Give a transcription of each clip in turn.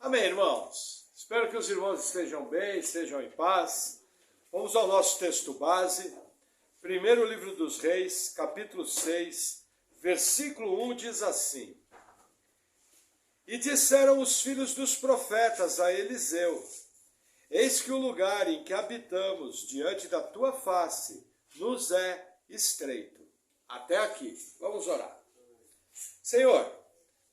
Amém, irmãos? Espero que os irmãos estejam bem, estejam em paz. Vamos ao nosso texto base. Primeiro livro dos Reis, capítulo 6, versículo 1 diz assim: E disseram os filhos dos profetas a Eliseu: Eis que o lugar em que habitamos diante da tua face nos é estreito. Até aqui. Vamos orar. Senhor,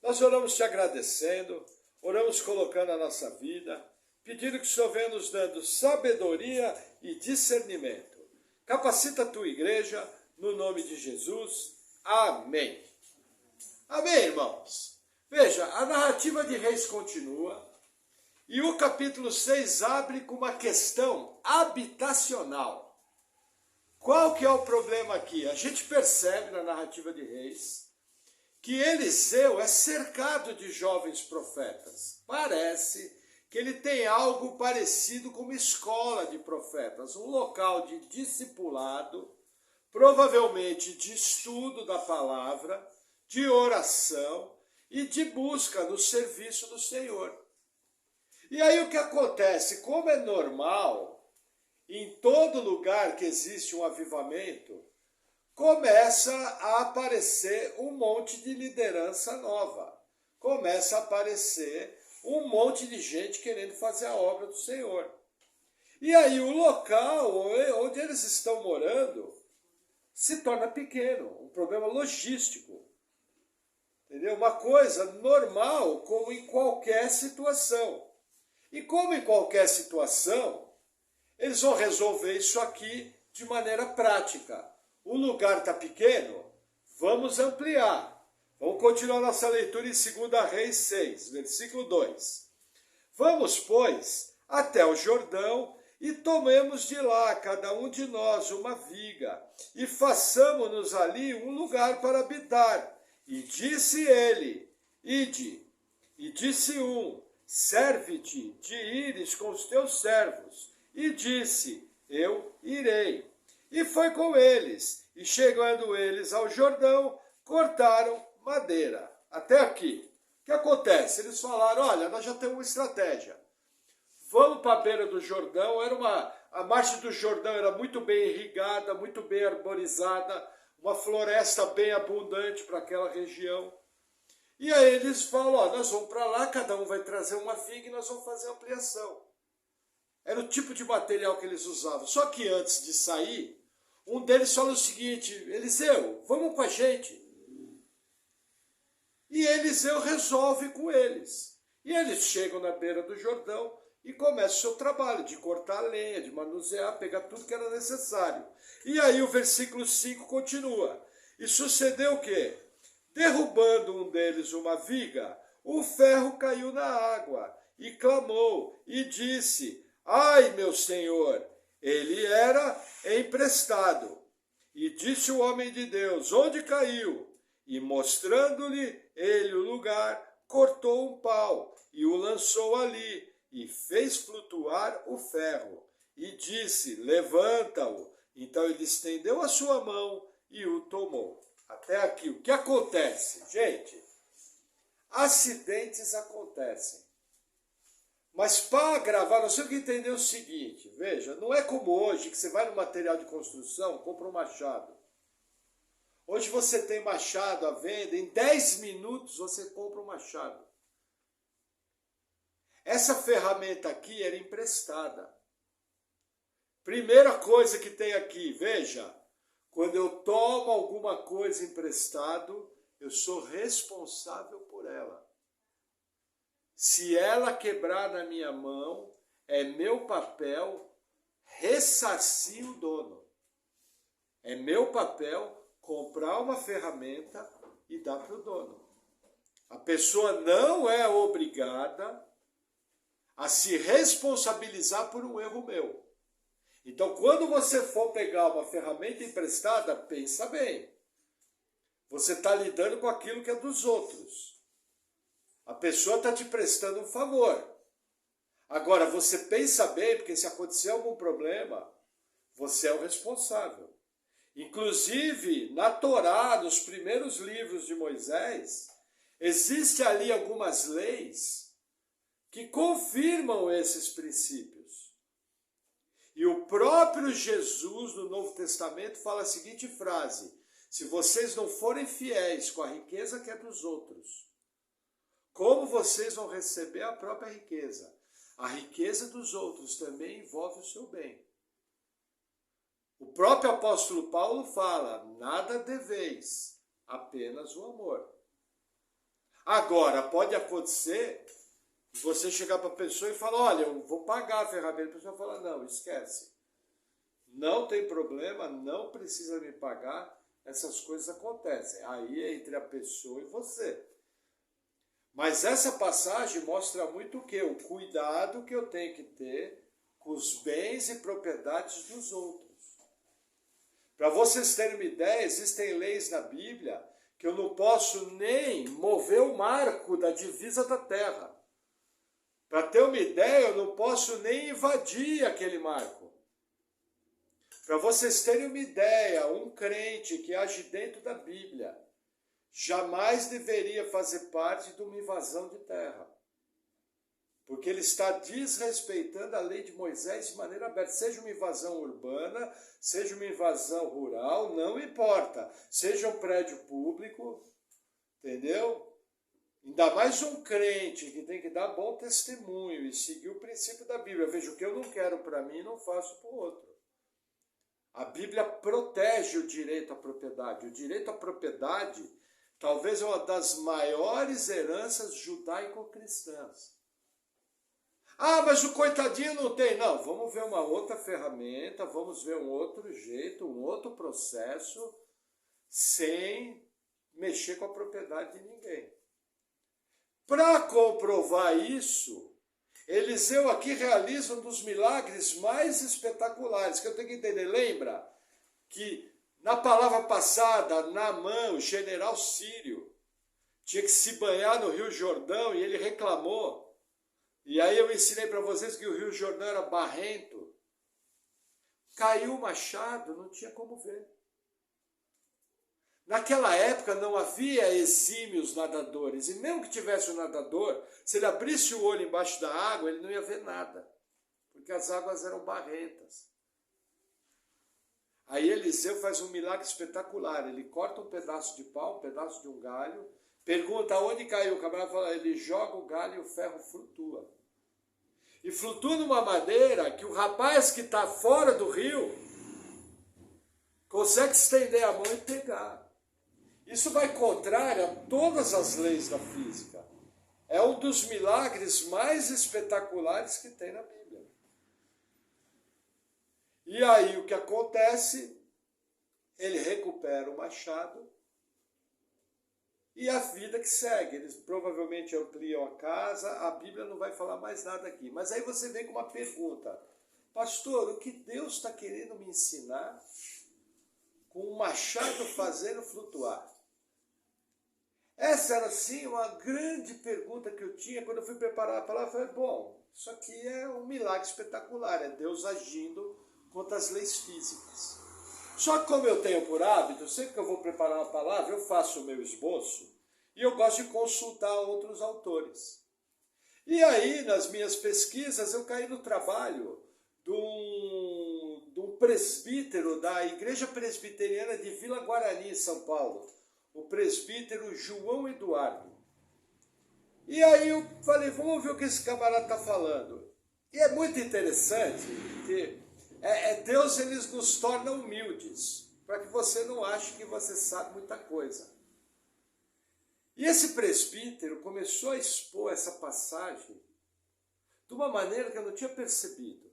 nós oramos te agradecendo, oramos colocando a nossa vida, pedindo que o Senhor venha nos dando sabedoria e discernimento. Capacita a tua igreja, no nome de Jesus. Amém. Amém, irmãos. Veja, a narrativa de Reis continua e o capítulo 6 abre com uma questão habitacional. Qual que é o problema aqui? A gente percebe na narrativa de Reis que Eliseu é cercado de jovens profetas. Parece que ele tem algo parecido com uma escola de profetas, um local de discipulado, provavelmente de estudo da palavra, de oração e de busca no serviço do Senhor. E aí o que acontece? Como é normal, em todo lugar que existe um avivamento, começa a aparecer um monte de liderança nova. Começa a aparecer um monte de gente querendo fazer a obra do Senhor. E aí o local onde eles estão morando se torna pequeno, um problema logístico. Entendeu? Uma coisa normal, como em qualquer situação. E como em qualquer situação, eles vão resolver isso aqui de maneira prática. O lugar está pequeno? Vamos ampliar. Vamos continuar nossa leitura em 2 Reis 6, versículo 2. Vamos, pois, até o Jordão e tomemos de lá, cada um de nós, uma viga, e façamo-nos ali um lugar para habitar. E disse ele: Ide. E disse um: Serve-te de ires com os teus servos. E disse: Eu irei. E foi com eles, e chegando eles ao Jordão, cortaram madeira. Até aqui. O que acontece? Eles falaram: olha, nós já temos uma estratégia. Vamos para a beira do Jordão. A margem do Jordão era muito bem irrigada, muito bem arborizada, uma floresta bem abundante para aquela região. E aí eles falam: ó, nós vamos para lá, cada um vai trazer uma viga e nós vamos fazer ampliação. Era o tipo de material que eles usavam. Só que antes de sair, um deles fala o seguinte: Eliseu, vamos com a gente. E Eliseu resolve com eles. E eles chegam na beira do Jordão e começam o seu trabalho de cortar a lenha, de manusear, pegar tudo que era necessário. E aí o versículo 5 continua. E sucedeu o quê? Derrubando um deles uma viga, o ferro caiu na água e clamou e disse: Ai, meu senhor! Ele era emprestado. E disse o homem de Deus: Onde caiu? E mostrando-lhe ele o lugar, cortou um pau e o lançou ali, e fez flutuar o ferro. E disse: Levanta-o. Então ele estendeu a sua mão e o tomou. Até aqui. O que acontece? Gente, acidentes acontecem. Mas para gravar, nós temos que entender o seguinte, veja, não é como hoje, que você vai no material de construção, compra um machado. Hoje você tem machado à venda, em 10 minutos você compra um machado. Essa ferramenta aqui era emprestada. Primeira coisa que tem aqui, veja, quando eu tomo alguma coisa emprestado, eu sou responsável por ela. Se ela quebrar na minha mão, é meu papel ressarcir o dono. É meu papel comprar uma ferramenta e dar para o dono. A pessoa não é obrigada a se responsabilizar por um erro meu. Então, quando você for pegar uma ferramenta emprestada, pensa bem. Você está lidando com aquilo que é dos outros. A pessoa está te prestando um favor. Agora, você pensa bem, porque se acontecer algum problema, você é o responsável. Inclusive, na Torá, nos primeiros livros de Moisés, existe ali algumas leis que confirmam esses princípios. E o próprio Jesus, no Novo Testamento, fala a seguinte frase: se vocês não forem fiéis com a riqueza que é dos outros, como vocês vão receber a própria riqueza? A riqueza dos outros também envolve o seu bem. O próprio apóstolo Paulo fala: nada deveis, apenas o amor. Agora, pode acontecer você chegar para a pessoa e falar: olha, eu vou pagar a ferramenta. A pessoa fala: não, esquece. Não tem problema, não precisa me pagar. Essas coisas acontecem. Aí é entre a pessoa e você. Mas essa passagem mostra muito o quê? O cuidado que eu tenho que ter com os bens e propriedades dos outros. Para vocês terem uma ideia, existem leis na Bíblia que eu não posso nem mover o marco da divisa da terra. Para ter uma ideia, eu não posso nem invadir aquele marco. Para vocês terem uma ideia, um crente que age dentro da Bíblia jamais deveria fazer parte de uma invasão de terra. Porque ele está desrespeitando a lei de Moisés de maneira aberta. Seja uma invasão urbana, seja uma invasão rural, não importa. Seja um prédio público, entendeu? Ainda mais um crente que tem que dar bom testemunho e seguir o princípio da Bíblia. Veja, o que eu não quero para mim, não faço para o outro. A Bíblia protege o direito à propriedade. O direito à propriedade talvez é uma das maiores heranças judaico-cristãs. Ah, mas o coitadinho não tem. Não, vamos ver uma outra ferramenta, vamos ver um outro jeito, um outro processo, sem mexer com a propriedade de ninguém. Para comprovar isso, Eliseu aqui realiza um dos milagres mais espetaculares, que eu tenho que entender. Lembra que na palavra passada, Naamã, o general sírio, tinha que se banhar no Rio Jordão e ele reclamou. E aí eu ensinei para vocês que o Rio Jordão era barrento. Caiu o machado, não tinha como ver. Naquela época não havia exímios nadadores. E mesmo que tivesse um nadador, se ele abrisse o olho embaixo da água, ele não ia ver nada. Porque as águas eram barrentas. Aí Eliseu faz um milagre espetacular. Ele corta um pedaço de pau, um pedaço de um galho, pergunta onde caiu. O camarada fala, ele joga o galho e o ferro flutua. E flutua numa maneira que o rapaz que está fora do rio consegue estender a mão e pegar. Isso vai contrário a todas as leis da física. É um dos milagres mais espetaculares que tem na Bíblia. E aí o que acontece? Ele recupera o machado e a vida que segue. Eles provavelmente ampliam a casa, a Bíblia não vai falar mais nada aqui. Mas aí você vem com uma pergunta. Pastor, o que Deus está querendo me ensinar com o machado fazendo flutuar? Essa era, sim, uma grande pergunta que eu tinha quando eu fui preparar a palavra. Eu falei, bom, isso aqui é um milagre espetacular, é Deus agindo contra as leis físicas. Só que como eu tenho por hábito, sempre que eu vou preparar uma palavra, eu faço o meu esboço e eu gosto de consultar outros autores. E aí, nas minhas pesquisas, eu caí no trabalho de um presbítero da Igreja Presbiteriana de Vila Guarani, em São Paulo, o presbítero João Eduardo. E aí eu falei, vamos ver o que esse camarada está falando. E é muito interessante que Deus ele nos torna humildes, para que você não ache que você sabe muita coisa. E esse presbítero começou a expor essa passagem de uma maneira que eu não tinha percebido.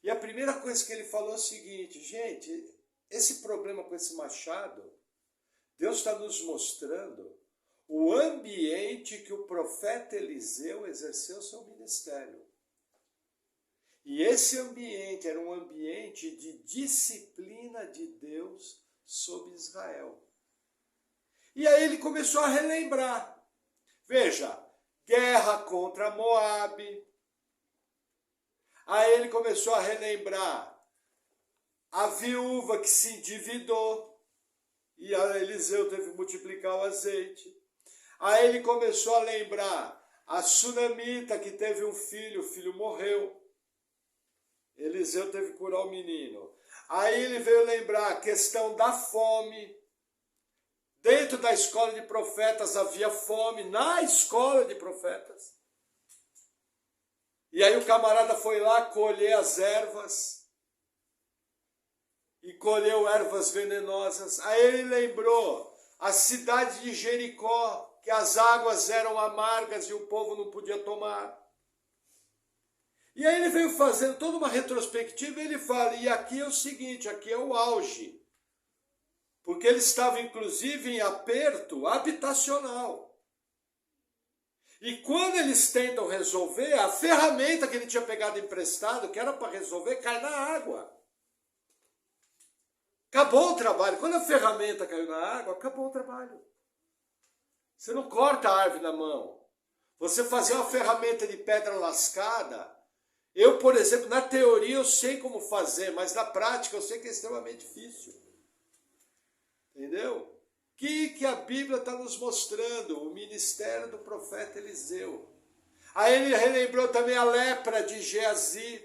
E a primeira coisa que ele falou é o seguinte, gente, esse problema com esse machado, Deus está nos mostrando o ambiente que o profeta Eliseu exerceu seu ministério. E esse ambiente era um ambiente de disciplina de Deus sobre Israel. E aí ele começou a relembrar. Veja, guerra contra Moabe. Aí ele começou a relembrar a viúva que se endividou. E a Eliseu teve que multiplicar o azeite. Aí ele começou a lembrar A sunamita que teve um filho, o filho morreu. Eliseu teve que curar o menino. Aí ele veio lembrar a questão da fome. Dentro da escola de profetas havia fome, na escola de profetas. E aí o camarada foi lá colher as ervas. E colheu ervas venenosas. Aí ele lembrou a cidade de Jericó, que as águas eram amargas e o povo não podia tomar. E aí ele veio fazendo toda uma retrospectiva e ele fala, e aqui é o seguinte, aqui é o auge. Porque ele estava inclusive em aperto habitacional. E quando eles tentam resolver, a ferramenta que ele tinha pegado emprestado, que era para resolver, cai na água. Acabou o trabalho. Quando a ferramenta caiu na água, acabou o trabalho. Você não corta a árvore na mão. Você fazer uma ferramenta de pedra lascada. Eu, por exemplo, na teoria eu sei como fazer, mas na prática eu sei que é extremamente difícil. Entendeu? O que a Bíblia está nos mostrando? O ministério do profeta Eliseu. Aí ele relembrou também a lepra de Geazi.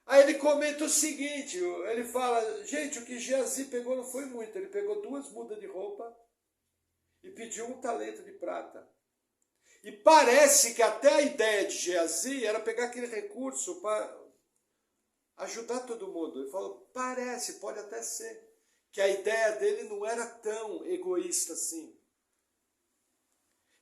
Aí ele comenta o seguinte, ele fala, gente, o que Geazi pegou não foi muito, ele pegou 2 mudas de roupa e pediu 1 talento de prata. E parece que até a ideia de Geazi era pegar aquele recurso para ajudar todo mundo. Ele falou, parece, pode até ser, que a ideia dele não era tão egoísta assim.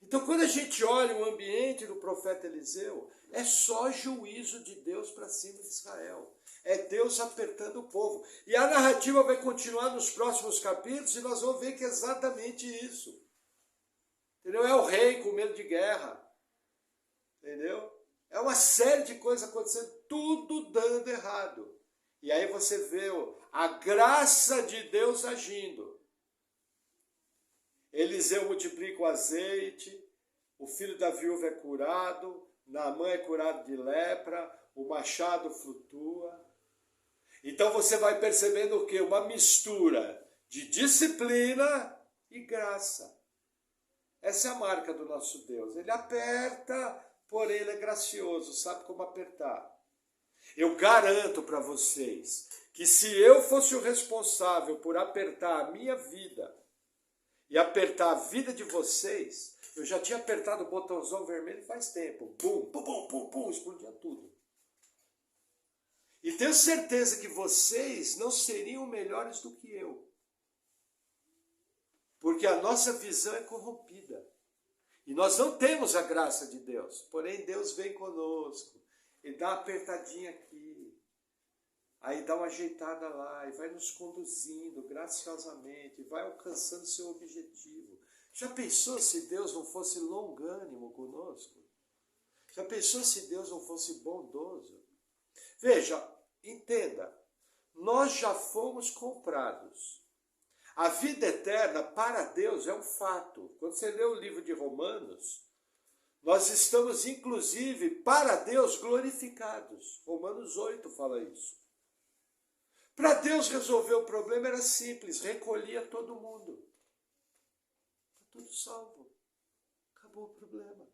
Então, quando a gente olha o ambiente do profeta Eliseu, é só juízo de Deus para cima de Israel. É Deus apertando o povo. E a narrativa vai continuar nos próximos capítulos e nós vamos ver que é exatamente isso. Entendeu? É o rei com medo de guerra. Entendeu? É uma série de coisas acontecendo, tudo dando errado. E aí você vê a graça de Deus agindo. Eliseu multiplica o azeite, o filho da viúva é curado, Naamã é curado de lepra, o machado flutua. Então você vai percebendo o quê? Uma mistura de disciplina e graça. Essa é a marca do nosso Deus. Ele aperta, porém ele é gracioso, sabe como apertar. Eu garanto para vocês que se eu fosse o responsável por apertar a minha vida e apertar a vida de vocês, eu já tinha apertado o botãozão vermelho faz tempo. Bum, bum, bum, bum, bum, explodia tudo. E tenho certeza que vocês não seriam melhores do que eu. Porque a nossa visão é corrompida. E nós não temos a graça de Deus. Porém, Deus vem conosco. E dá uma apertadinha aqui. Aí dá uma ajeitada lá. E vai nos conduzindo graciosamente. E vai alcançando seu objetivo. Já pensou se Deus não fosse longânimo conosco? Já pensou se Deus não fosse bondoso? Veja, entenda. Nós já fomos comprados. A vida eterna para Deus é um fato. Quando você lê o livro de Romanos, nós estamos inclusive para Deus glorificados. Romanos 8 fala isso. Para Deus resolver o problema era simples, recolhia todo mundo. Está tudo salvo. Acabou o problema.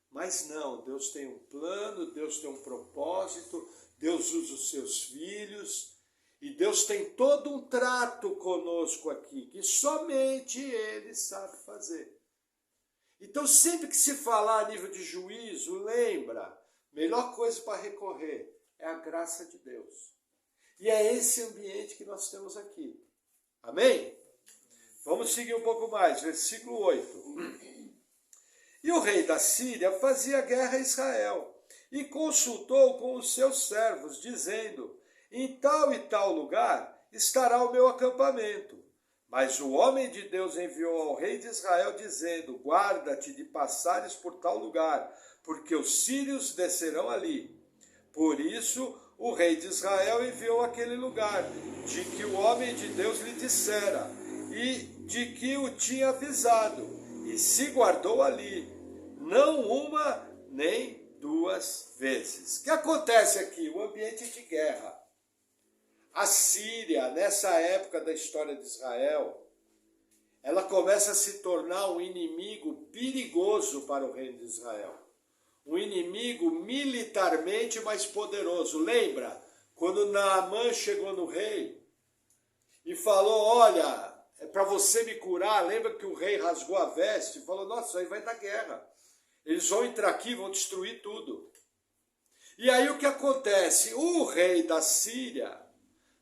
Mas não, Deus tem um plano, Deus tem um propósito, Deus usa os seus filhos. E Deus tem todo um trato conosco aqui, que somente Ele sabe fazer. Então, sempre que se falar a nível de juízo, lembra, melhor coisa para recorrer é a graça de Deus. E é esse ambiente que nós temos aqui. Amém? Vamos seguir um pouco mais, versículo 8. E o rei da Síria fazia guerra a Israel, e consultou com os seus servos, dizendo: em tal e tal lugar estará o meu acampamento. Mas o homem de Deus enviou ao rei de Israel, dizendo: guarda-te de passares por tal lugar, porque os sírios descerão ali. Por isso o rei de Israel enviou àquele lugar, de que o homem de Deus lhe dissera, e de que o tinha avisado, e se guardou ali, não uma nem 2 vezes. O que acontece aqui? O ambiente de guerra. A Síria, nessa época da história de Israel, ela começa a se tornar um inimigo perigoso para o reino de Israel. Um inimigo militarmente mais poderoso. Lembra, quando Naamã chegou no rei e falou, olha, é para você me curar, lembra que o rei rasgou a veste e falou, nossa, isso aí vai dar guerra. Eles vão entrar aqui, vão destruir tudo. E aí o que acontece? O rei da Síria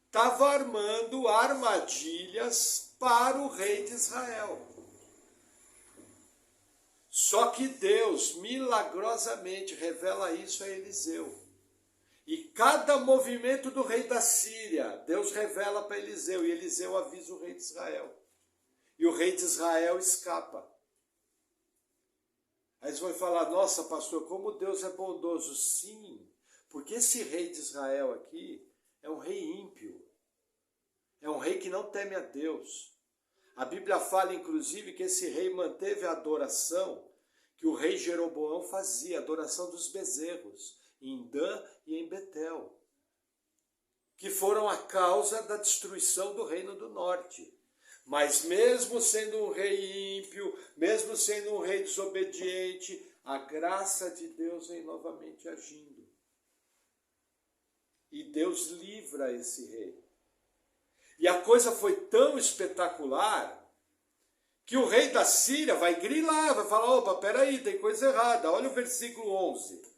estava armando armadilhas para o rei de Israel. Só que Deus milagrosamente revela isso a Eliseu. E cada movimento do rei da Síria, Deus revela para Eliseu, e Eliseu avisa o rei de Israel. E o rei de Israel escapa. Aí eles vão falar, nossa pastor, como Deus é bondoso. Sim, porque esse rei de Israel aqui é um rei ímpio. É um rei que não teme a Deus. A Bíblia fala, inclusive, que esse rei manteve a adoração que o rei Jeroboão fazia, a adoração dos bezerros, em Dan e em Betel, que foram a causa da destruição do reino do norte. Mas mesmo sendo um rei ímpio, mesmo sendo um rei desobediente, a graça de Deus vem novamente agindo. E Deus livra esse rei. E a coisa foi tão espetacular que o rei da Síria vai grilar, vai falar, opa, peraí, tem coisa errada. Olha o versículo 11.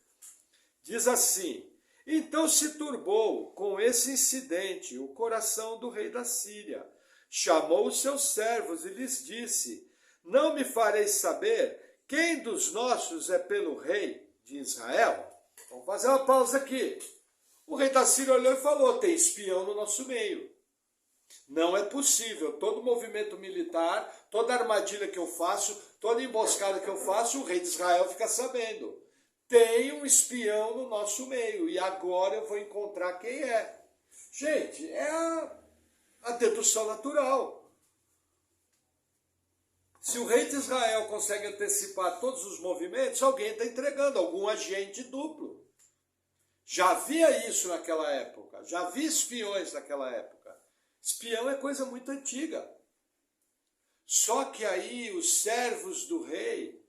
Diz assim, então se turbou com esse incidente o coração do rei da Síria. Chamou os seus servos e lhes disse, não me fareis saber quem dos nossos é pelo rei de Israel? Vamos fazer uma pausa aqui. O rei da Síria olhou e falou, tem espião no nosso meio. Não é possível, todo movimento militar, toda armadilha que eu faço, toda emboscada que eu faço, o rei de Israel fica sabendo. Tem um espião no nosso meio e agora eu vou encontrar quem é. Gente, é a dedução natural. Se o rei de Israel consegue antecipar todos os movimentos, alguém está entregando, algum agente duplo. Já havia isso naquela época, já havia espiões naquela época. Espião é coisa muito antiga. Só que aí os servos do rei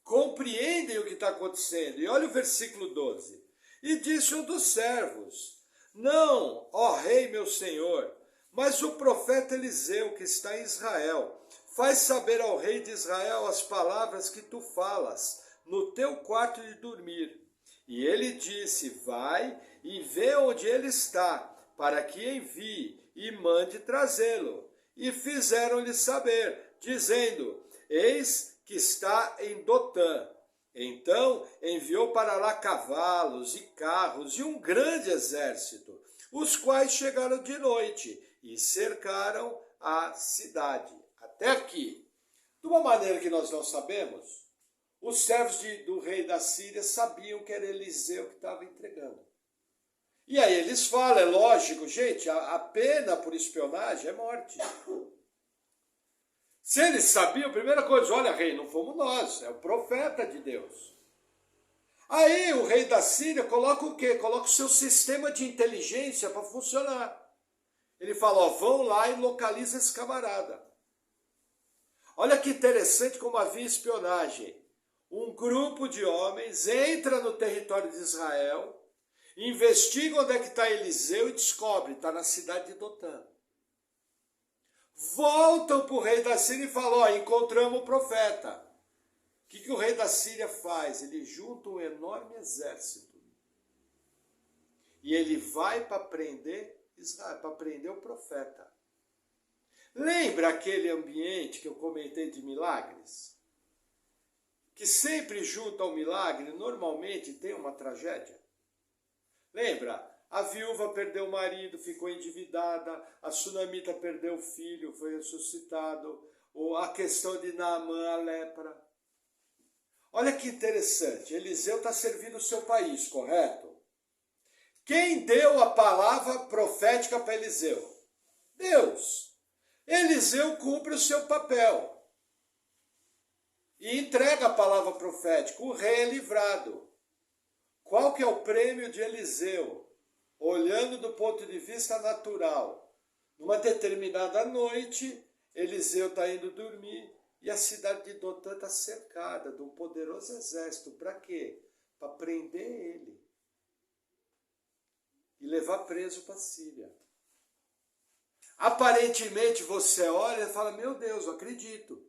compreendem o que está acontecendo. E olha o versículo 12. E disse um dos servos, não, ó rei meu senhor, mas o profeta Eliseu que está em Israel, faz saber ao rei de Israel as palavras que tu falas no teu quarto de dormir. E ele disse, vai e vê onde ele está, para que envie e mande trazê-lo. E fizeram-lhe saber, dizendo, eis que está em Dotã. Então enviou para lá cavalos e carros e um grande exército, os quais chegaram de noite e cercaram a cidade. Até aqui. De uma maneira que nós não sabemos, os servos do rei da Síria sabiam que era Eliseu que estava entregando. E aí eles falam, é lógico, gente, a pena por espionagem é morte. Se eles sabiam, a primeira coisa, olha rei, não fomos nós, é o profeta de Deus. Aí o rei da Síria coloca o quê? Coloca o seu sistema de inteligência para funcionar. Ele fala, ó, vão lá e localiza esse camarada. Olha que interessante como havia espionagem. Um grupo de homens entra no território de Israel, investiga onde é que está Eliseu e descobre, está na cidade de Dotã. Voltam para o rei da Síria e falam, ó, encontramos o profeta. O que o rei da Síria faz? Ele junta um enorme exército. E ele vai para prender Israel, para prender o profeta. Lembra aquele ambiente que eu comentei de milagres? Que sempre junto ao milagre, normalmente tem uma tragédia. Lembra? A viúva perdeu o marido, ficou endividada, a sunamita perdeu o filho, foi ressuscitado, ou a questão de Naamã, a lepra. Olha que interessante, Eliseu está servindo o seu país, correto? Quem deu a palavra profética para Eliseu? Deus. Eliseu cumpre o seu papel e entrega a palavra profética, o rei é livrado. Qual que é o prêmio de Eliseu? Olhando do ponto de vista natural, numa determinada noite, Eliseu está indo dormir e a cidade de Dotã está cercada de um poderoso exército. Para quê? Para prender ele e levar preso para a Síria. Aparentemente você olha e fala, meu Deus, eu acredito.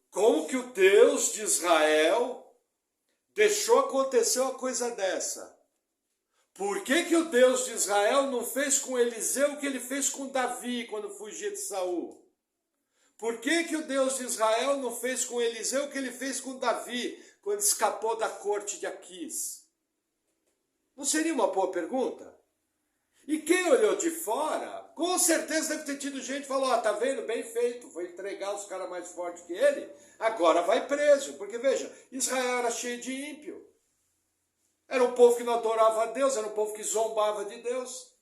Como que o Deus de Israel deixou acontecer uma coisa dessa? Por que o Deus de Israel não fez com Eliseu o que ele fez com Davi quando fugia de Saul? Por que o Deus de Israel não fez com Eliseu o que ele fez com Davi quando escapou da corte de Aquis? Não seria uma boa pergunta? E quem olhou de fora, com certeza deve ter tido gente que falou, tá vendo, bem feito, foi entregar os caras mais fortes que ele, agora vai preso. Porque veja, Israel era cheio de ímpio. Era um povo que não adorava a Deus, era um povo que zombava de Deus.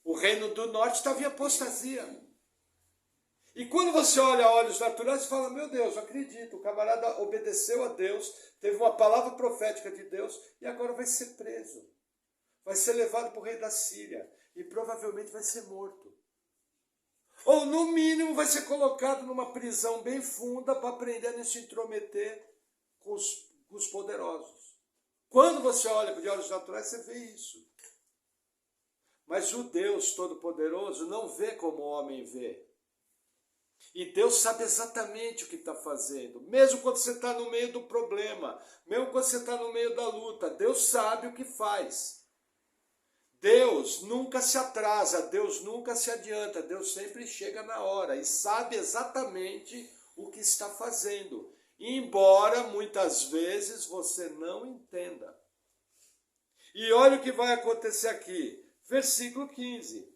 O reino do norte estava em apostasia. E quando você olha a olhos naturais, você fala, meu Deus, eu acredito, o camarada obedeceu a Deus, teve uma palavra profética de Deus e agora vai ser preso. Vai ser levado para o rei da Síria e provavelmente vai ser morto. Ou no mínimo vai ser colocado numa prisão bem funda para aprender a não se intrometer com os poderosos. Quando você olha de olhos naturais, você vê isso. Mas o Deus Todo-Poderoso não vê como o homem vê. E Deus sabe exatamente o que está fazendo. Mesmo quando você está no meio do problema, mesmo quando você está no meio da luta, Deus sabe o que faz. Deus nunca se atrasa, Deus nunca se adianta, Deus sempre chega na hora e sabe exatamente o que está fazendo. Embora muitas vezes você não entenda. E olha o que vai acontecer aqui, versículo 15.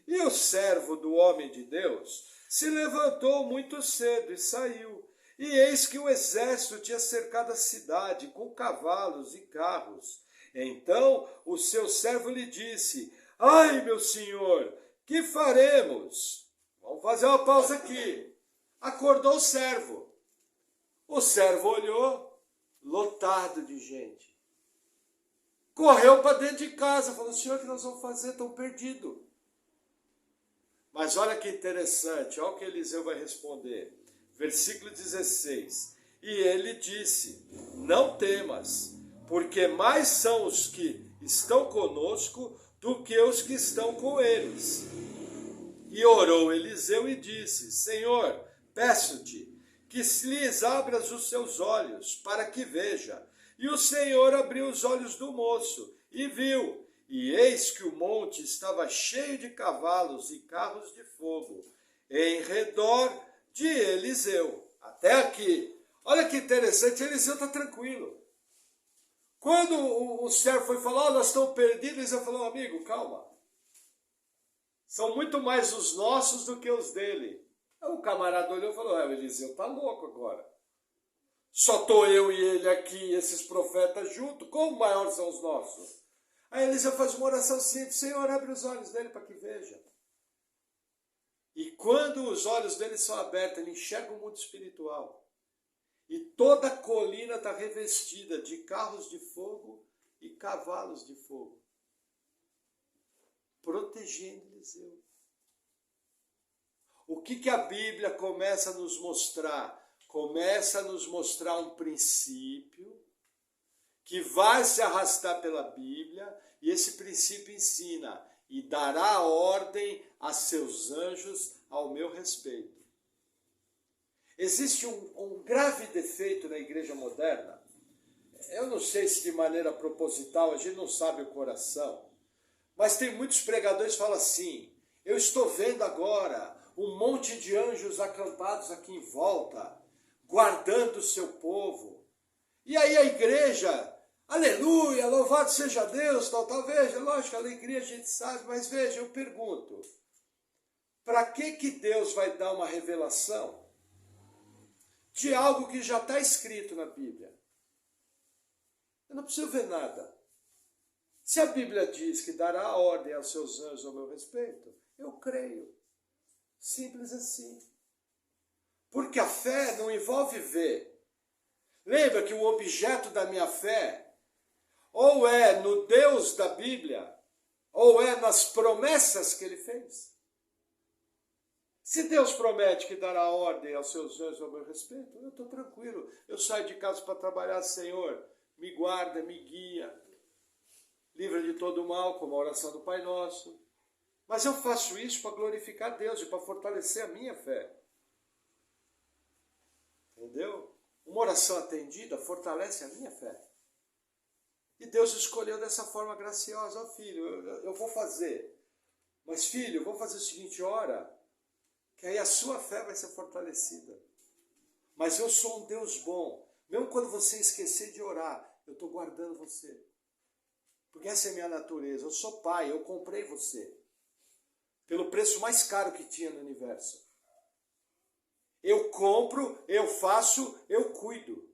E o servo do homem de Deus se levantou muito cedo e saiu. E eis que o exército tinha cercado a cidade com cavalos e carros. Então o seu servo lhe disse, ai meu senhor, que faremos? Vamos fazer uma pausa aqui. Acordou o servo. O servo olhou, lotado de gente. Correu para dentro de casa, falou, senhor, o que nós vamos fazer? Estão perdidos. Mas olha que interessante, olha o que Eliseu vai responder. Versículo 16. E ele disse, não temas, porque mais são os que estão conosco do que os que estão com eles. E orou Eliseu e disse, Senhor, peço-te que lhes abras os seus olhos, para que veja. E o Senhor abriu os olhos do moço, e viu, e eis que o monte estava cheio de cavalos e carros de fogo, em redor de Eliseu. Até aqui. Olha que interessante, Eliseu está tranquilo. Quando o servo foi falar, nós estamos perdidos, Eliseu falou, amigo, calma. São muito mais os nossos do que os dele. O camarada olhou e falou, o Eliseu está louco agora. Só estou eu e ele aqui, esses profetas juntos, como maiores são os nossos? Aí Eliseu faz uma oração simples, Senhor, abre os olhos dele para que veja. E quando os olhos dele são abertos, ele enxerga o mundo espiritual. E toda a colina está revestida de carros de fogo e cavalos de fogo, protegendo Eliseu. O que a Bíblia começa a nos mostrar? Começa a nos mostrar um princípio que vai se arrastar pela Bíblia, e esse princípio ensina, e dará ordem a seus anjos ao meu respeito. Existe um grave defeito na igreja moderna. Eu não sei se de maneira proposital, a gente não sabe o coração, mas tem muitos pregadores que falam assim, eu estou vendo agora um monte de anjos acampados aqui em volta, guardando o seu povo. E aí a igreja, aleluia, louvado seja Deus, tal. Veja, lógico, a alegria a gente sabe, mas veja, eu pergunto, para que Deus vai dar uma revelação de algo que já está escrito na Bíblia? Eu não preciso ver nada. Se a Bíblia diz que dará ordem aos seus anjos ao meu respeito, eu creio. Simples assim. Porque a fé não envolve ver. Lembra que o objeto da minha fé ou é no Deus da Bíblia, ou é nas promessas que ele fez. Se Deus promete que dará ordem aos seus anjos ao meu respeito, eu estou tranquilo. Eu saio de casa para trabalhar, Senhor, me guarda, me guia, livra de todo mal, como a oração do Pai Nosso. Mas eu faço isso para glorificar Deus e para fortalecer a minha fé. Entendeu? Uma oração atendida fortalece a minha fé. E Deus escolheu dessa forma graciosa. Ó filho, eu vou fazer. Mas filho, eu vou fazer o seguinte, ora, que aí a sua fé vai ser fortalecida. Mas eu sou um Deus bom. Mesmo quando você esquecer de orar, eu estou guardando você. Porque essa é a minha natureza. Eu sou pai, eu comprei você. Pelo preço mais caro que tinha no universo. Eu compro, eu faço, eu cuido.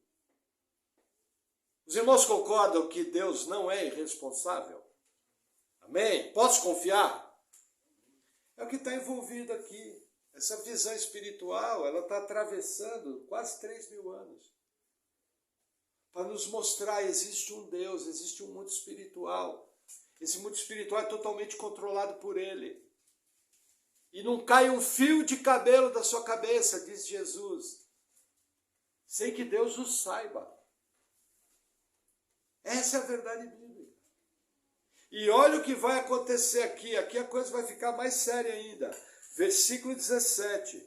Os irmãos concordam que Deus não é irresponsável? Amém? Posso confiar? É o que está envolvido aqui. Essa visão espiritual, ela está atravessando quase 3.000 anos. Para nos mostrar, existe um Deus, existe um mundo espiritual. Esse mundo espiritual é totalmente controlado por Ele. E não cai um fio de cabelo da sua cabeça, diz Jesus, sem que Deus o saiba. Essa é a verdade bíblica. E olha o que vai acontecer aqui. Aqui a coisa vai ficar mais séria ainda. Versículo 17.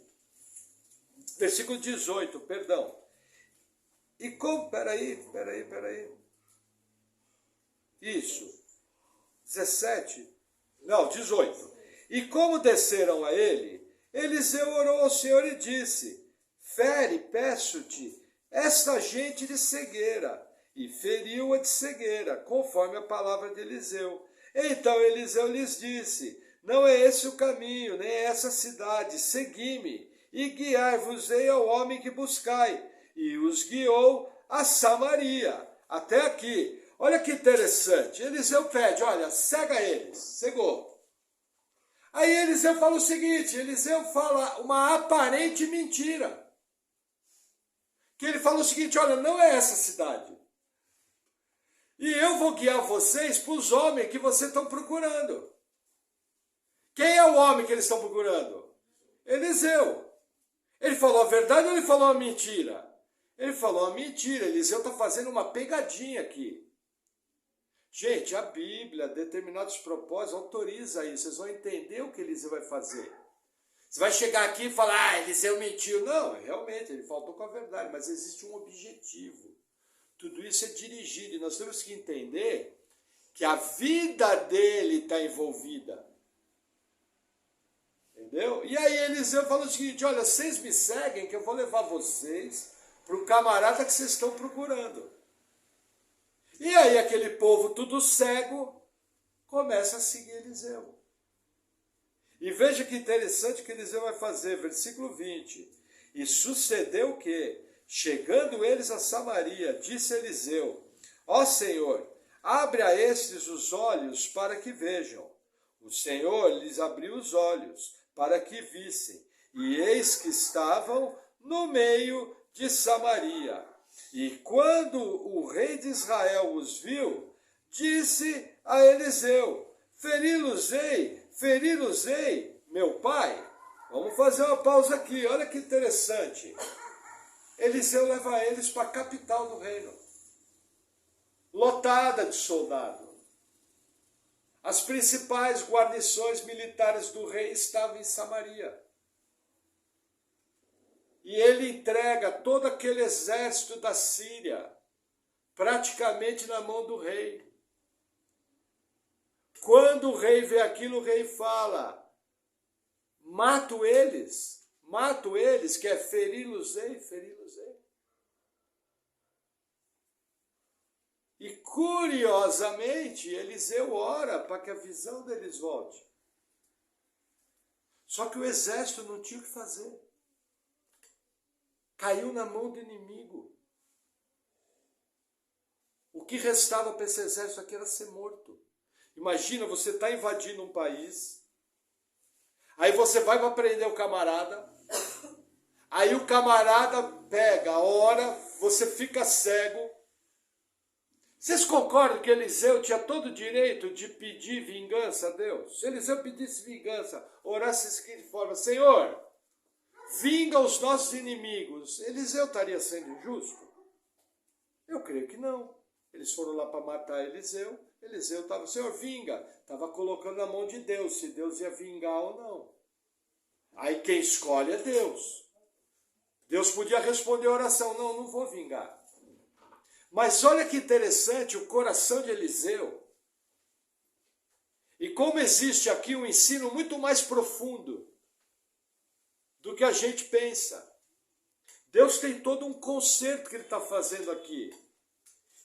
Versículo 18, perdão. E como... Peraí. Isso. 17. Não, 18. E como desceram a ele, Eliseu orou ao Senhor e disse, fere, peço-te, esta gente de cegueira. E feriu-a de cegueira, conforme a palavra de Eliseu. Então Eliseu lhes disse, não é esse o caminho, nem é essa cidade, segui-me, e guiar-vos-ei ao homem que buscai. E os guiou a Samaria. Até aqui. Olha que interessante. Eliseu pede, olha, cega eles. Cegou. Aí Eliseu fala o seguinte, Eliseu fala uma aparente mentira. Que ele fala o seguinte, olha, não é essa cidade. E eu vou guiar vocês para os homens que vocês estão procurando. Quem é o homem que eles estão procurando? Eliseu. Ele falou a verdade ou ele falou uma mentira? Ele falou uma mentira. Eliseu está fazendo uma pegadinha aqui. Gente, a Bíblia, determinados propósitos, autoriza isso. Vocês vão entender o que Eliseu vai fazer. Você vai chegar aqui e falar, ah, Eliseu mentiu. Não, realmente, ele faltou com a verdade, mas existe um objetivo. Tudo isso é dirigido e nós temos que entender que a vida dele está envolvida. Entendeu? E aí Eliseu falou o seguinte, olha, vocês me seguem que eu vou levar vocês para o camarada que vocês estão procurando. E aí aquele povo tudo cego começa a seguir Eliseu. E veja que interessante que Eliseu vai fazer, versículo 20. E sucedeu que, chegando eles a Samaria, disse Eliseu, ó Senhor, abre a estes os olhos para que vejam. O Senhor lhes abriu os olhos para que vissem, e eis que estavam no meio de Samaria. E quando o rei de Israel os viu, disse a Eliseu, feri-los-ei, meu pai. Vamos fazer uma pausa aqui, olha que interessante. Eliseu leva eles para a capital do reino, lotada de soldados. As principais guarnições militares do rei estavam em Samaria. E ele entrega todo aquele exército da Síria, praticamente na mão do rei. Quando o rei vê aquilo, o rei fala, mato eles, que é feri-los-ei. E curiosamente, Eliseu ora para que a visão deles volte. Só que o exército não tinha o que fazer. Caiu na mão do inimigo. O que restava para esse exército aqui era ser morto. Imagina, você está invadindo um país, aí você vai para prender o camarada, aí o camarada pega, ora, você fica cego. Vocês concordam que Eliseu tinha todo o direito de pedir vingança a Deus? Se Eliseu pedisse vingança, orasse da seguinte forma, Senhor, vinga os nossos inimigos, Eliseu estaria sendo injusto? Eu creio que não. Eles foram lá para matar Eliseu, Eliseu estava, Senhor, vinga, estava colocando na mão de Deus, se Deus ia vingar ou não. Aí quem escolhe é Deus. Deus podia responder a oração, não vou vingar. Mas olha que interessante o coração de Eliseu. E como existe aqui um ensino muito mais profundo do que a gente pensa. Deus tem todo um concerto que ele está fazendo aqui.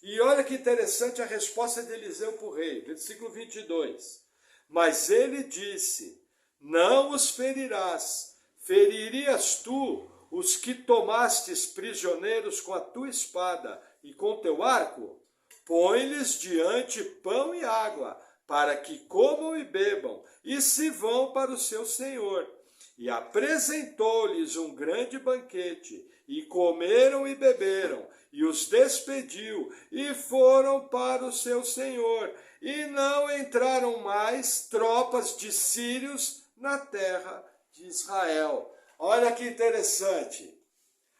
E olha que interessante a resposta de Eliseu para o rei, versículo 22. Mas ele disse, não os ferirás, feririas tu os que tomastes prisioneiros com a tua espada e com teu arco? Põe-lhes diante pão e água, para que comam e bebam, e se vão para o seu senhor. E apresentou-lhes um grande banquete, e comeram e beberam, e os despediu, e foram para o seu senhor. E não entraram mais tropas de sírios na terra de Israel. Olha que interessante.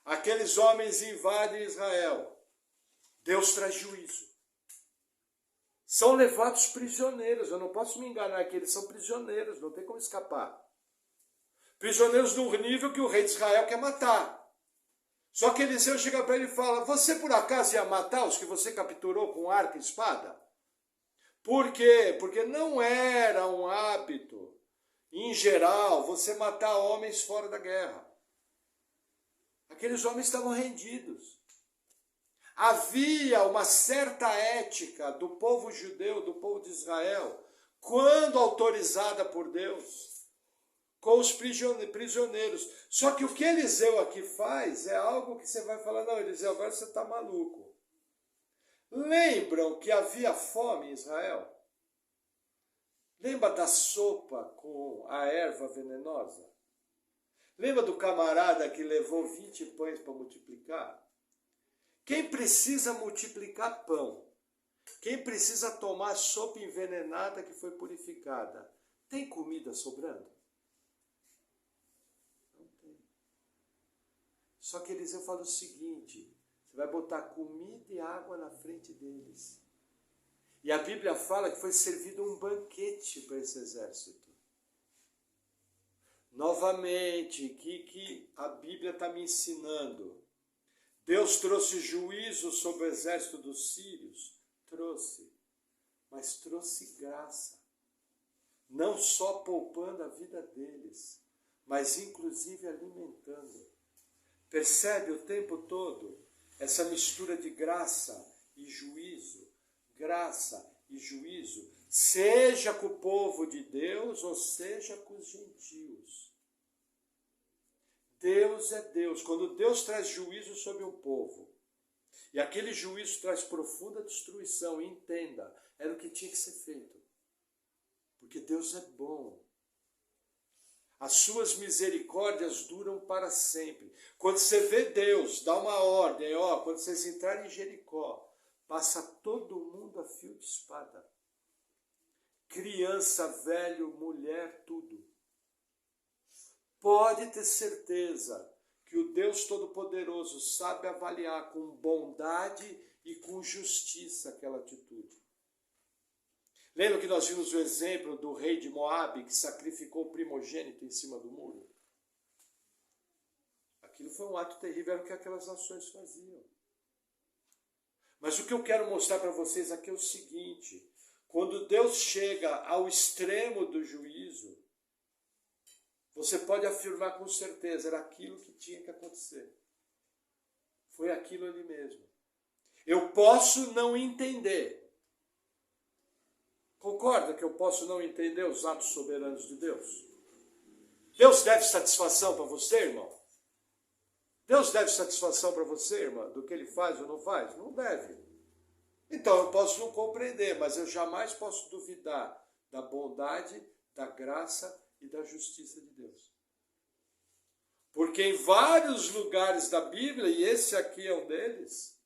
Aqueles homens invadem Israel. Deus traz juízo. São levados prisioneiros. Eu não posso me enganar que eles são prisioneiros. Não tem como escapar. Prisioneiros num nível que o rei de Israel quer matar. Só que Eliseu chega para ele e fala, você por acaso ia matar os que você capturou com arco e espada? Por quê? Porque não era um hábito, em geral, você matar homens fora da guerra. Aqueles homens estavam rendidos. Havia uma certa ética do povo judeu, do povo de Israel, quando autorizada por Deus, com os prisioneiros. Só que o que Eliseu aqui faz é algo que você vai falar, não, Eliseu, agora você está maluco. Lembram que havia fome em Israel? Lembra da sopa com a erva venenosa? Lembra do camarada que levou 20 pães para multiplicar? Quem precisa multiplicar pão? Quem precisa tomar sopa envenenada que foi purificada? Tem comida sobrando? Não tem. Só que Eliseu fala o seguinte, você vai botar comida e água na frente deles. E a Bíblia fala que foi servido um banquete para esse exército. Novamente, o que a Bíblia está me ensinando? Deus trouxe juízo sobre o exército dos sírios? Trouxe. Mas trouxe graça. Não só poupando a vida deles, mas inclusive alimentando. Percebe o tempo todo essa mistura de graça e juízo? Graça e juízo, seja com o povo de Deus ou seja com os gentios. Deus é Deus. Quando Deus traz juízo sobre um povo, e aquele juízo traz profunda destruição, entenda, era o que tinha que ser feito. Porque Deus é bom. As suas misericórdias duram para sempre. Quando você vê Deus, dá uma ordem, quando vocês entrarem em Jericó, passa todo mundo a fio de espada. Criança, velho, mulher, tudo. Pode ter certeza que o Deus Todo-Poderoso sabe avaliar com bondade e com justiça aquela atitude. Lembra que nós vimos o exemplo do rei de Moabe que sacrificou o primogênito em cima do muro? Aquilo foi um ato terrível, era o que aquelas nações faziam. Mas o que eu quero mostrar para vocês aqui é o seguinte, quando Deus chega ao extremo do juízo, você pode afirmar com certeza, era aquilo que tinha que acontecer. Foi aquilo ali mesmo. Eu posso não entender. Concorda que eu posso não entender os atos soberanos de Deus? Deus deve satisfação para você, irmão? Deus deve satisfação para você, irmã, do que ele faz ou não faz? Não deve. Então eu posso não compreender, mas eu jamais posso duvidar da bondade, da graça e da justiça de Deus. Porque em vários lugares da Bíblia, e esse aqui é um deles,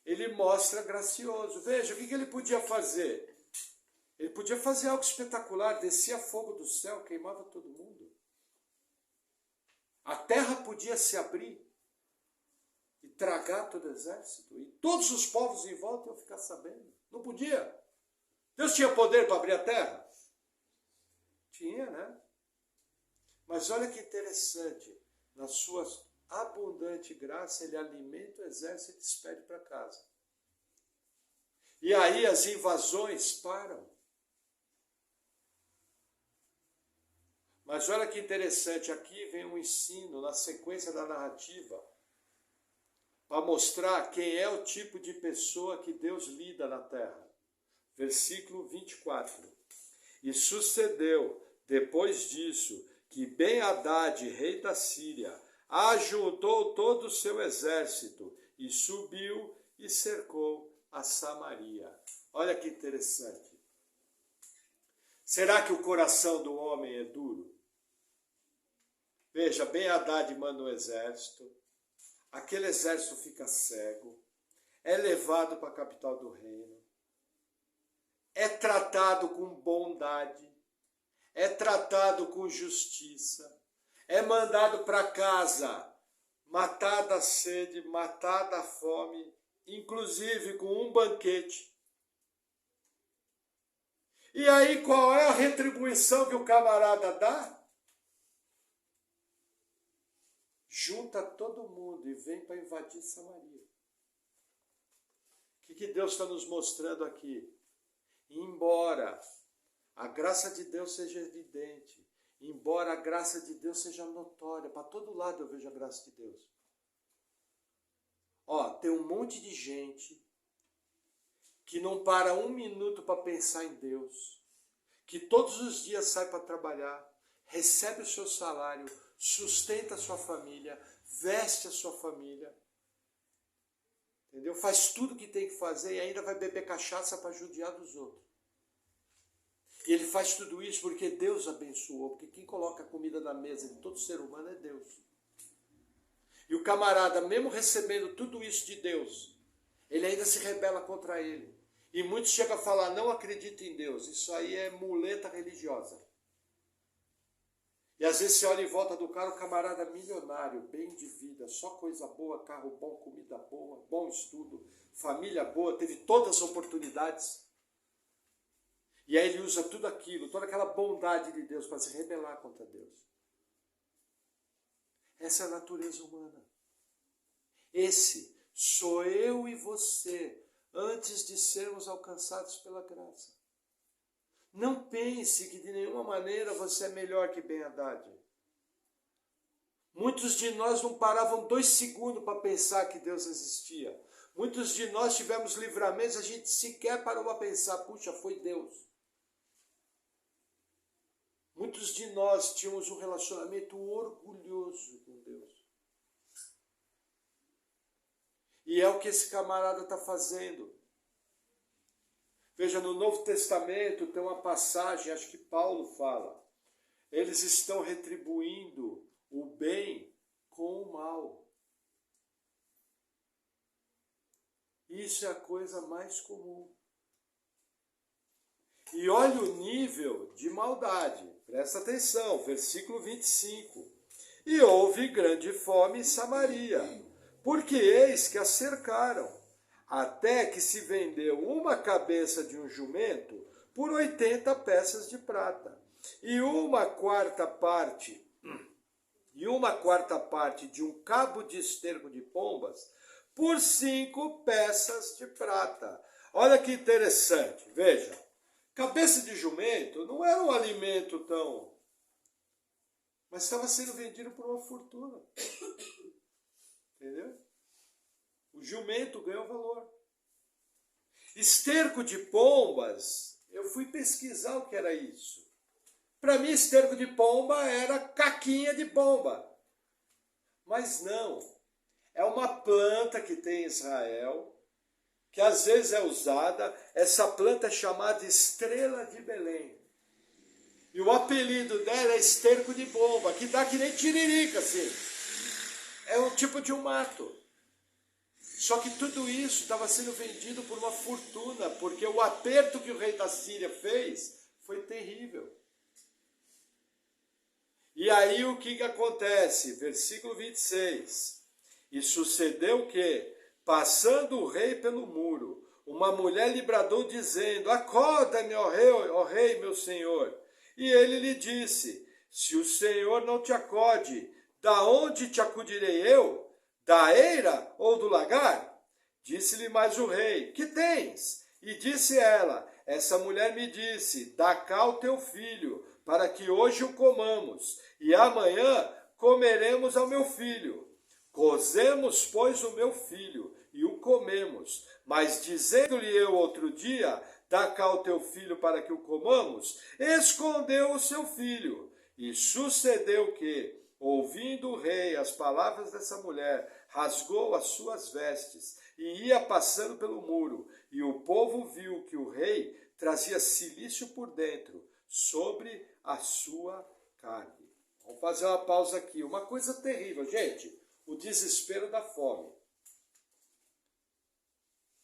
ele mostra gracioso. Veja, o que ele podia fazer? Ele podia fazer algo espetacular, descia fogo do céu, queimava todo mundo. A terra podia se abrir e tragar todo o exército. E todos os povos em volta iam ficar sabendo. Não podia. Deus tinha poder para abrir a terra? Tinha, né? Mas olha que interessante. Na sua abundante graça, ele alimenta o exército e despede para casa. E aí as invasões param. Mas olha que interessante, aqui vem um ensino na sequência da narrativa para mostrar quem é o tipo de pessoa que Deus lida na terra. Versículo 24. E sucedeu, depois disso, que Ben-Hadad, rei da Síria, ajuntou todo o seu exército e subiu e cercou a Samaria. Olha que interessante. Será que o coração do homem é duro? Veja, Ben-Hadad manda um exército, aquele exército fica cego, é levado para a capital do reino, é tratado com bondade, é tratado com justiça, é mandado para casa, matado a sede, matado a fome, inclusive com um banquete. E aí qual é a retribuição que o camarada dá? Junta todo mundo e vem para invadir Samaria. O que Deus está nos mostrando aqui? Embora a graça de Deus seja evidente, embora a graça de Deus seja notória, para todo lado eu vejo a graça de Deus. Ó, tem um monte de gente que não para um minuto para pensar em Deus, que todos os dias sai para trabalhar, recebe o seu salário, sustenta a sua família, veste a sua família, entendeu? Faz tudo o que tem que fazer e ainda vai beber cachaça para judiar dos outros. E ele faz tudo isso porque Deus abençoou, porque quem coloca a comida na mesa de todo ser humano é Deus. E o camarada, mesmo recebendo tudo isso de Deus, ele ainda se rebela contra ele. E muitos chegam a falar, não acredito em Deus, isso aí é muleta religiosa. E às vezes você olha em volta do cara, o camarada milionário, bem de vida, só coisa boa, carro bom, comida boa, bom estudo, família boa, teve todas as oportunidades. E aí ele usa tudo aquilo, toda aquela bondade de Deus para se rebelar contra Deus. Essa é a natureza humana. Esse sou eu e você, antes de sermos alcançados pela graça. Não pense que de nenhuma maneira você é melhor que Ben-Hadad. Muitos de nós não paravam 2 segundos para pensar que Deus existia. Muitos de nós tivemos livramentos, a gente sequer parou para pensar, puxa, foi Deus. Muitos de nós tínhamos um relacionamento orgulhoso com Deus. E é o que esse camarada está fazendo. Veja, no Novo Testamento tem uma passagem, acho que Paulo fala. Eles estão retribuindo o bem com o mal. Isso é a coisa mais comum. E olha o nível de maldade. Presta atenção, versículo 25. E houve grande fome em Samaria, porque eis que a cercaram, até que se vendeu uma cabeça de um jumento por 80 peças de prata, e uma quarta parte de um cabo de esterco de pombas por 5 peças de prata. Olha que interessante, veja. Cabeça de jumento não era um alimento tão... mas estava sendo vendido por uma fortuna. Entendeu? O jumento ganhou valor. Esterco de pombas, eu fui pesquisar o que era isso. Para mim, esterco de pomba era caquinha de pomba. Mas não. É uma planta que tem em Israel, que às vezes é usada. Essa planta é chamada estrela de Belém. E o apelido dela é esterco de pomba, que dá que nem tiririca, assim. É um tipo de um mato. Só que tudo isso estava sendo vendido por uma fortuna, porque o aperto que o rei da Síria fez foi terrível. E aí o que acontece? Versículo 26. E sucedeu que, passando o rei pelo muro, uma mulher lhe bradou dizendo: acorda-me, ó rei, meu senhor. E ele lhe disse: se o senhor não te acode, da onde te acudirei eu? Da eira ou do lagar? Disse-lhe mais o rei: que tens? E disse ela: essa mulher me disse: dá cá o teu filho, para que hoje o comamos, e amanhã comeremos ao meu filho. Cozemos, pois, o meu filho, e o comemos. Mas dizendo-lhe eu outro dia: dá cá o teu filho para que o comamos, escondeu o seu filho. E sucedeu que, ouvindo o rei as palavras dessa mulher, rasgou as suas vestes e ia passando pelo muro. E o povo viu que o rei trazia cilício por dentro, sobre a sua carne. Vamos fazer uma pausa aqui. Uma coisa terrível, gente, o desespero da fome.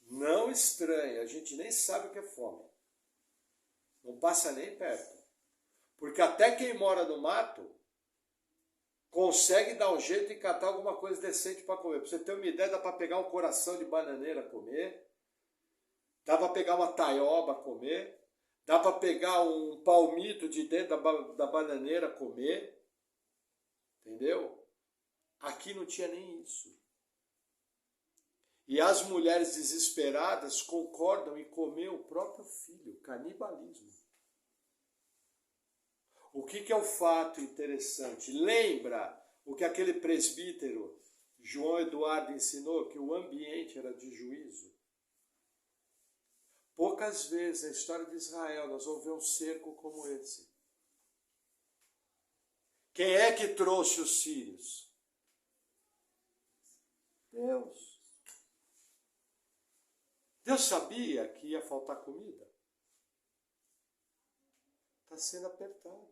Não estranha, a gente nem sabe o que é fome. Não passa nem perto. Porque até quem mora no mato consegue dar um jeito e catar alguma coisa decente para comer. Para você ter uma ideia, dá para pegar um coração de bananeira comer, dá para pegar uma taioba comer, dá para pegar um palmito de dentro da bananeira comer, entendeu? Aqui não tinha nem isso. E as mulheres desesperadas concordam em comer o próprio filho, canibalismo. O que é o fato interessante? Lembra o que aquele presbítero João Eduardo ensinou, que o ambiente era de juízo? Poucas vezes na história de Israel nós vamos ver um cerco como esse. Quem é que trouxe os sírios? Deus. Deus sabia que ia faltar comida. Está sendo apertado.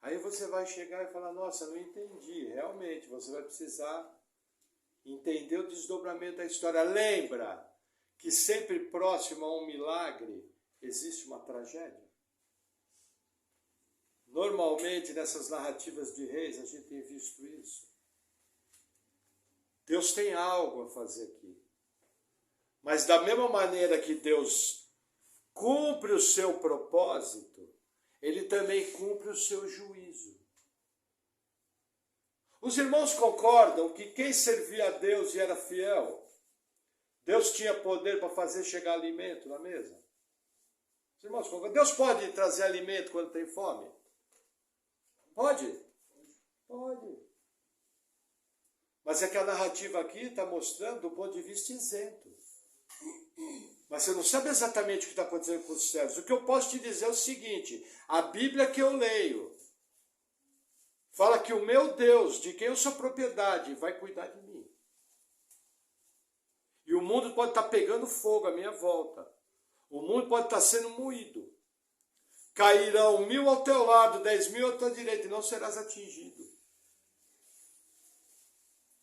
Aí você vai chegar e falar: nossa, não entendi. Realmente, você vai precisar entender o desdobramento da história. Lembra que sempre próximo a um milagre existe uma tragédia? Normalmente, nessas narrativas de reis, a gente tem visto isso. Deus tem algo a fazer aqui. Mas da mesma maneira que Deus cumpre o seu propósito, Ele também cumpre o seu juízo. Os irmãos concordam que quem servia a Deus e era fiel, Deus tinha poder para fazer chegar alimento na mesa? Os irmãos concordam? Deus pode trazer alimento quando tem fome? Pode? Pode. Mas é que a narrativa aqui está mostrando do ponto de vista isento. Mas você não sabe exatamente o que está acontecendo com os servos. O que eu posso te dizer é o seguinte: a Bíblia que eu leio fala que o meu Deus, de quem eu sou propriedade, vai cuidar de mim. E o mundo pode estar pegando fogo à minha volta. O mundo pode estar sendo moído. Cairão 1000 ao teu lado, 10.000 à tua direita, e não serás atingido.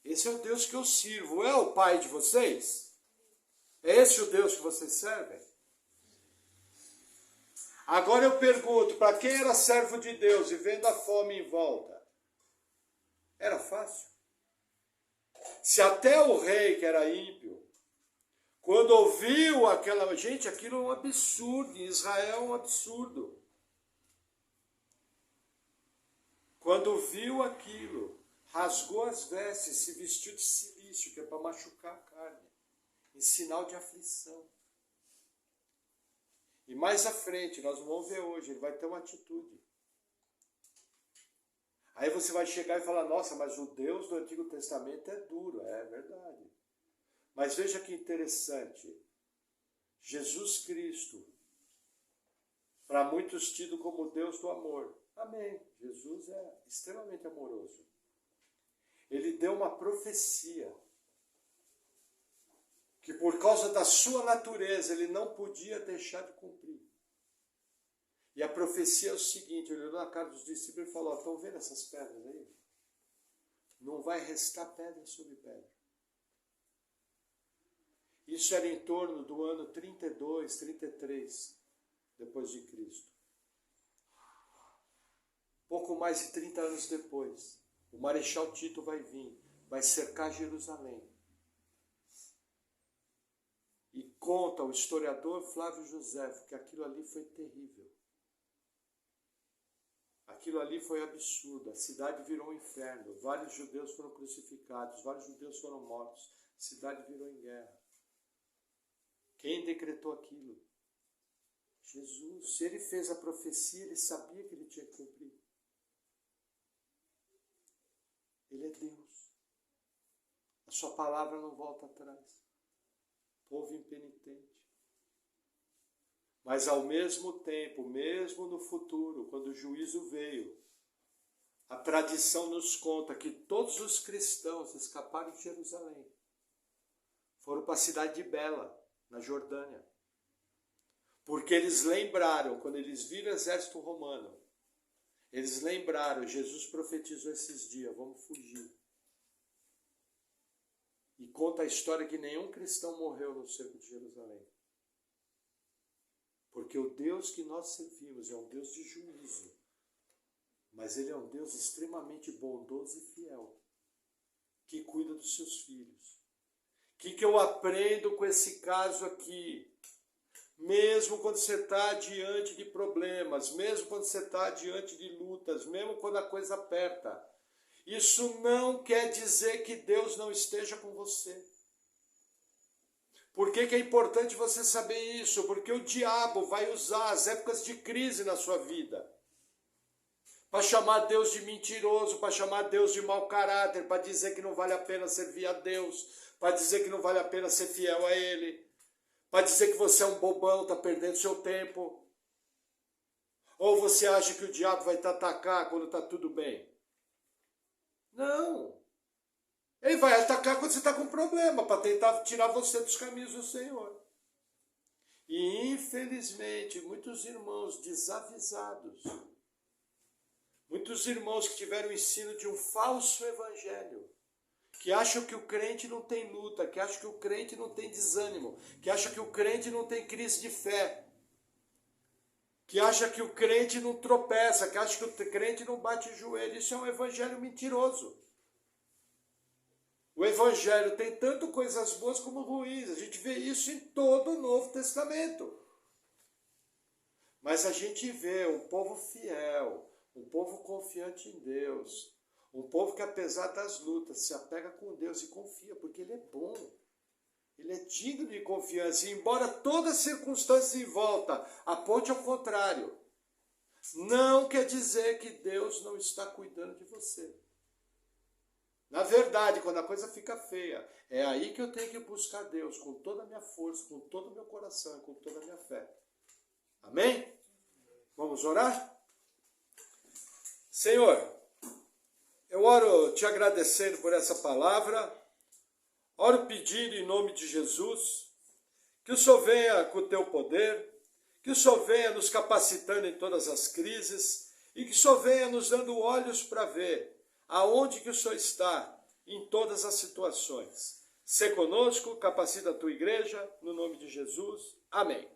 Esse é o Deus que eu sirvo. É o Pai de vocês? É esse o Deus que vocês servem? Agora eu pergunto, para quem era servo de Deus e vendo a fome em volta, era fácil? Se até o rei, que era ímpio, quando ouviu aquela... Gente, aquilo é um absurdo, em Israel é um absurdo. Quando viu aquilo, rasgou as vestes, se vestiu de cilício, que é para machucar a carne, em sinal de aflição. E mais à frente, nós vamos ver hoje, ele vai ter uma atitude. Aí você vai chegar e falar: nossa, mas o Deus do Antigo Testamento é duro. É verdade. Mas veja que interessante. Jesus Cristo, para muitos tido como Deus do amor. Amém. Jesus é extremamente amoroso. Ele deu uma profecia que por causa da sua natureza ele não podia deixar de cumprir. E a profecia é o seguinte: ele olhou na cara dos discípulos e falou: estão vendo essas pedras aí? Não vai restar pedra sobre pedra. Isso era em torno do ano 32, 33, depois de Cristo. pouco mais de 30 anos depois, o Marechal Tito vai vir, vai cercar Jerusalém. E conta o historiador Flávio Joséfo que aquilo ali foi terrível. Aquilo ali foi absurdo, a cidade virou um inferno, vários judeus foram crucificados, vários judeus foram mortos, a cidade virou em guerra. Quem decretou aquilo? Jesus. Se ele fez a profecia, ele sabia que ele tinha que cumprir. Ele é Deus. A sua palavra não volta atrás. Povo impenitente. Mas ao mesmo tempo, mesmo no futuro, quando o juízo veio, a tradição nos conta que todos os cristãos escaparam de Jerusalém. Foram para a cidade de Bela, na Jordânia. Porque eles lembraram, quando eles viram o exército romano, eles lembraram, Jesus profetizou esses dias, vamos fugir. E conta a história que nenhum cristão morreu no cerco de Jerusalém. Porque o Deus que nós servimos é um Deus de juízo. Mas ele é um Deus extremamente bondoso e fiel. Que cuida dos seus filhos. O que eu aprendo com esse caso aqui? Mesmo quando você está diante de problemas, mesmo quando você está diante de lutas, mesmo quando a coisa aperta, isso não quer dizer que Deus não esteja com você. Por que é importante você saber isso? Porque o diabo vai usar as épocas de crise na sua vida para chamar Deus de mentiroso, para chamar Deus de mau caráter, para dizer que não vale a pena servir a Deus, para dizer que não vale a pena ser fiel a Ele, para dizer que você é um bobão, está perdendo seu tempo. Ou você acha que o diabo vai te atacar quando está tudo bem? Não. Ele vai atacar quando você está com problema, para tentar tirar você dos caminhos do Senhor. E infelizmente, muitos irmãos desavisados, muitos irmãos que tiveram o ensino de um falso evangelho, que acham que o crente não tem luta, que acham que o crente não tem desânimo, que acham que o crente não tem crise de fé, que acham que o crente não tropeça, que acham que o crente não bate joelho. Isso é um evangelho mentiroso. O evangelho tem tanto coisas boas como ruins. A gente vê isso em todo o Novo Testamento. Mas a gente vê um povo fiel, um povo confiante em Deus, um povo que apesar das lutas se apega com Deus e confia, porque Ele é bom. Ele é digno de confiança. E embora todas as circunstâncias em volta aponte ao contrário, não quer dizer que Deus não está cuidando de você. Na verdade, quando a coisa fica feia, é aí que eu tenho que buscar Deus com toda a minha força, com todo o meu coração e com toda a minha fé. Amém? Vamos orar? Senhor, eu oro te agradecendo por essa palavra, oro pedindo em nome de Jesus, que o Senhor venha com o teu poder, que o Senhor venha nos capacitando em todas as crises e que o Senhor venha nos dando olhos para ver aonde que o Senhor está em todas as situações. Sê conosco, capacita a tua igreja, no nome de Jesus. Amém.